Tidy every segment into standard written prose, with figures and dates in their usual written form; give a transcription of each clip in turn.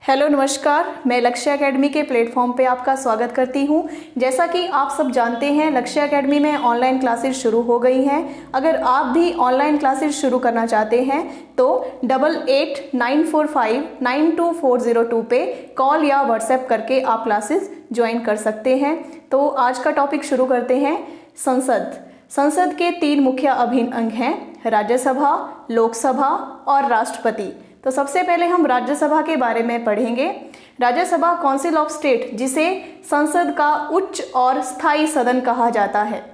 Hello नमस्कार, मैं लक्ष्य एकेडमी के प्लेटफॉर्म पे आपका स्वागत करती हूँ। जैसा कि आप सब जानते हैं, लक्ष्य एकेडमी में ऑनलाइन क्लासेस शुरू हो गई हैं। अगर आप भी ऑनलाइन क्लासेस शुरू करना चाहते हैं तो 8894592402 पे कॉल या व्हाट्सएप करके आप क्लासेस ज्वाइन कर सकते हैं। तो आज का टॉपिक शुरू करते हैं। संसद के 3 मुख्य अभिन्न अंग हैं, राज्यसभा, लोकसभा और राष्ट्रपति। तो सबसे पहले हम राज्यसभा के बारे में पढ़ेंगे। राज्यसभा काउंसिल ऑफ स्टेट, जिसे संसद का उच्च और स्थायी सदन कहा जाता है।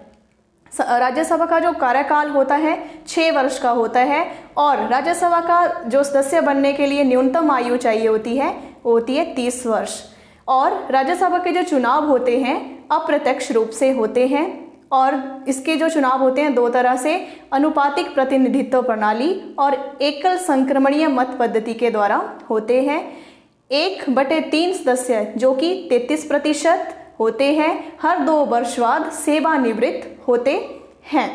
राज्यसभा का जो कार्यकाल होता है 6 वर्ष का होता है और राज्यसभा का जो सदस्य बनने के लिए न्यूनतम आयु चाहिए होती है वो होती है 30 वर्ष। और राज्यसभा के जो चुनाव होते हैं अप्रत्यक्ष रूप से होते हैं और इसके जो चुनाव होते हैं 2 तरह से, अनुपातिक प्रतिनिधित्व प्रणाली और एकल संक्रमणीय मत पद्धति के द्वारा होते हैं। 1/3 सदस्य जो कि 33% होते हैं हर 2 वर्ष बाद सेवानिवृत्त होते हैं।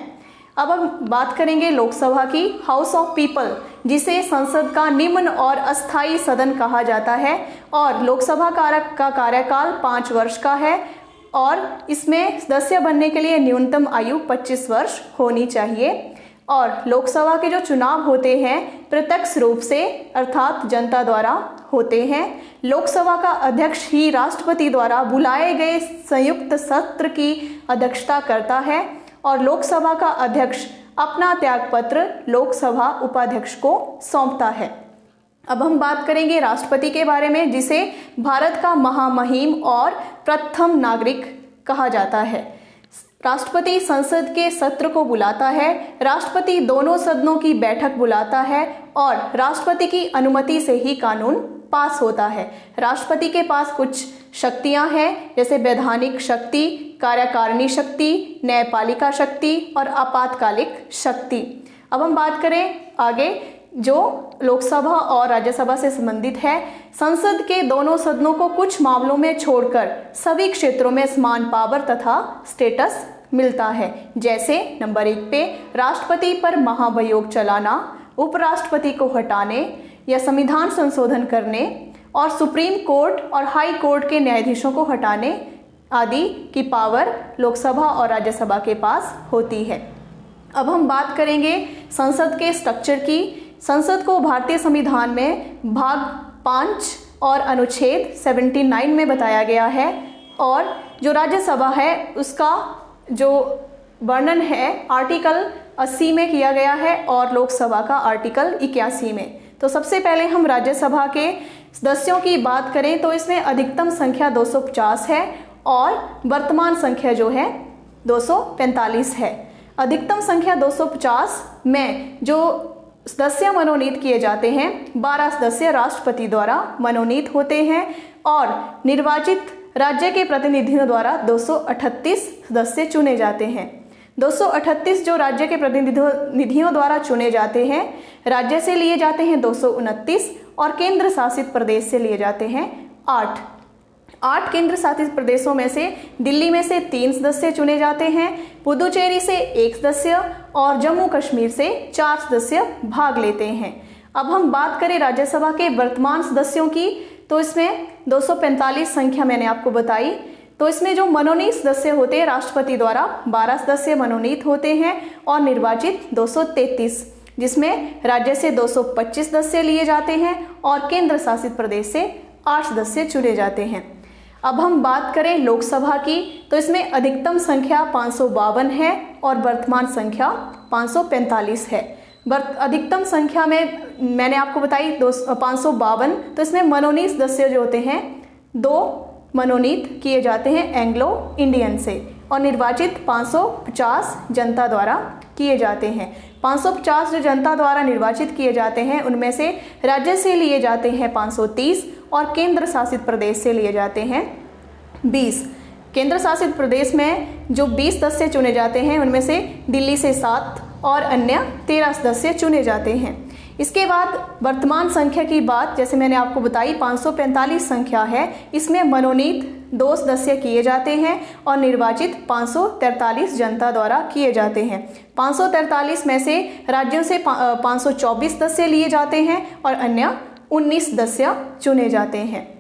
अब हम बात करेंगे लोकसभा की, हाउस ऑफ पीपल, जिसे संसद का निम्न और अस्थायी सदन कहा जाता है। और लोकसभा का कार्यकाल 5 वर्ष का है और इसमें सदस्य बनने के लिए न्यूनतम आयु 25 वर्ष होनी चाहिए। और लोकसभा के जो चुनाव होते हैं प्रत्यक्ष रूप से अर्थात जनता द्वारा होते हैं। लोकसभा का अध्यक्ष ही राष्ट्रपति द्वारा बुलाए गए संयुक्त सत्र की अध्यक्षता करता है और लोकसभा का अध्यक्ष अपना त्यागपत्र लोकसभा उपाध्यक्ष को सौंपता है। अब हम बात करेंगे राष्ट्रपति के बारे में, जिसे भारत का महामहिम और प्रथम नागरिक कहा जाता है। राष्ट्रपति संसद के सत्र को बुलाता है, राष्ट्रपति दोनों सदनों की बैठक बुलाता है और राष्ट्रपति की अनुमति से ही कानून पास होता है। राष्ट्रपति के पास कुछ शक्तियां हैं, जैसे वैधानिक शक्ति, कार्यकारिणी शक्ति, न्यायपालिका शक्ति और आपातकालिक शक्ति। अब हम बात करें आगे जो लोकसभा और राज्यसभा से संबंधित है। संसद के दोनों सदनों को कुछ मामलों में छोड़कर सभी क्षेत्रों में समान पावर तथा स्टेटस मिलता है। जैसे नंबर 1 पे राष्ट्रपति पर महाभियोग चलाना, उपराष्ट्रपति को हटाने या संविधान संशोधन करने और सुप्रीम कोर्ट और हाई कोर्ट के न्यायाधीशों को हटाने आदि की पावर लोकसभा और राज्यसभा के पास होती है। अब हम बात करेंगे संसद के स्ट्रक्चर की। संसद को भारतीय संविधान में भाग 5 और अनुच्छेद 79 में बताया गया है और जो राज्यसभा है उसका जो वर्णन है आर्टिकल 80 में किया गया है और लोकसभा का आर्टिकल 81 में। तो सबसे पहले हम राज्यसभा के सदस्यों की बात करें तो इसमें अधिकतम संख्या 250 है और वर्तमान संख्या जो है 245 है। अधिकतम संख्या 250 में जो सदस्य मनोनीत किए जाते हैं 12 सदस्य राष्ट्रपति द्वारा मनोनीत होते हैं और निर्वाचित राज्य के प्रतिनिधियों द्वारा 238 सदस्य चुने जाते हैं। 238 जो राज्य के प्रतिनिधियों द्वारा चुने जाते हैं, राज्य से लिए जाते हैं 229 और केंद्र शासित प्रदेश से लिए जाते हैं 8 केंद्र शासित प्रदेशों में से दिल्ली में से 3 सदस्य चुने जाते हैं, पुदुचेरी से 1 सदस्य और जम्मू कश्मीर से 4 सदस्य भाग लेते हैं। अब हम बात करें राज्यसभा के वर्तमान सदस्यों की तो इसमें 245 संख्या मैंने आपको बताई। तो इसमें जो मनोनीत सदस्य होते हैं राष्ट्रपति द्वारा 12 सदस्य मनोनीत होते हैं और निर्वाचित 233, जिसमें राज्य से 225 सदस्य लिए जाते हैं और केंद्र शासित प्रदेश से 8 सदस्य चुने जाते हैं। अब हम बात करें लोकसभा की तो इसमें अधिकतम संख्या 552 है और वर्तमान संख्या 545 है। अधिकतम संख्या में मैंने आपको बताई 552, तो इसमें मनोनीत सदस्य जो होते हैं 2 मनोनीत किए जाते हैं एंग्लो इंडियन से और निर्वाचित 550 जनता द्वारा किए जाते हैं। 550 जो जनता द्वारा निर्वाचित किए जाते हैं उनमें से राज्य से लिए जाते हैं 530 और केंद्र शासित प्रदेश से लिए जाते हैं 20। केंद्र शासित प्रदेश में जो 20 सदस्य चुने जाते हैं उनमें से दिल्ली से 7 और अन्य 13 सदस्य चुने जाते हैं। इसके बाद वर्तमान संख्या की बात, जैसे मैंने आपको बताई 545 संख्या है, इसमें मनोनीत 2 सदस्य किए जाते हैं और निर्वाचित 543 जनता द्वारा किए जाते हैं। 543 में से राज्यों से 524 सदस्य लिए जाते हैं और अन्य 19 सदस्य चुने जाते हैं।